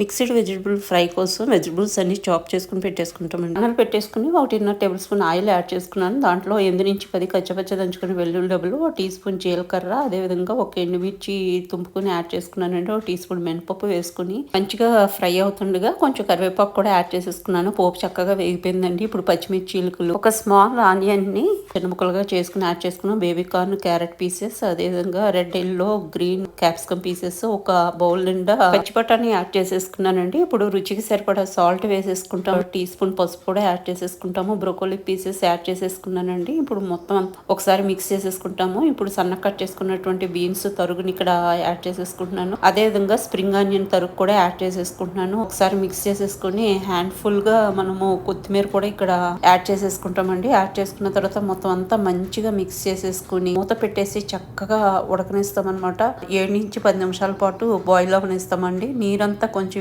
Mixed vegetable fry కోసం vegetables అన్ని chop చేసుకుని పెట్టేసుకుంటామండి. అన్నం పెట్టేసుకుని 1.5 టేబుల్ స్పూన్ ఆయిల్ యాడ్ చేసుకున్నాను. దాంట్లో 8-10 కచ్చపచ్చ దంచుకుని వెల్లుల్లి డబ్బులు, 1 టీ స్పూన్ జీలకర్ర, అదేవిధంగా ఒక ఎండుమిర్చి తుంపుకుని యాడ్ చేసుకున్నానండి. 1 టీ స్పూన్ మినపప్పు వేసుకుని మంచిగా ఫ్రై అవుతుండగా కొంచెం కరివేపాకు కూడా యాడ్ చేసేసుకున్నాను. పోపు చక్కగా వేగిపోయిందండి. ఇప్పుడు పచ్చిమిర్చీలు, ఒక స్మాల్ ఆనియన్ ని చిన్న ముక్కలుగా చేసుకుని యాడ్ చేసుకున్నాం. బేబీ కార్న్, క్యారెట్ పీసెస్, అదేవిధంగా red, yellow, green capsicum pieces, ఒక బౌల్ నిండా పచ్చి బఠానీ యాడ్ చేసేసుకున్నానండి. ఇప్పుడు రుచికి సరిపడా సాల్ట్ వేసేసుకుంటాం. టీ స్పూన్ పసుపు కూడా యాడ్ చేసేసుకుంటాము. బ్రోకోలీ పీసెస్ యాడ్ చేసేసుకున్నానండి. ఇప్పుడు మొత్తం ఒకసారి మిక్స్ చేసేసుకుంటాము. ఇప్పుడు సన్న కట్ చేసుకున్నటువంటి బీన్స్ తరుగుని ఇక్కడ యాడ్ చేసేసుకుంటున్నాను. అదే విధంగా స్ప్రింగ్ ఆనియన్ తరుగు కూడా యాడ్ చేసేసుకుంటున్నాను. ఒకసారి మిక్స్ చేసేసుకుని హ్యాండ్ ఫుల్ గా మనము కొత్తిమీర కూడా ఇక్కడ యాడ్ చేసేసుకుంటామండి. యాడ్ చేసుకున్న తర్వాత మొత్తం అంతా మంచిగా మిక్స్ చేసేసుకుని మూత పెట్టేసి చక్కగా ఉడకనిస్తాం అనమాట. 7-10 నిమిషాల పాటు బాయిల్ అవనిస్తామండి. నీరంతా కొంచెం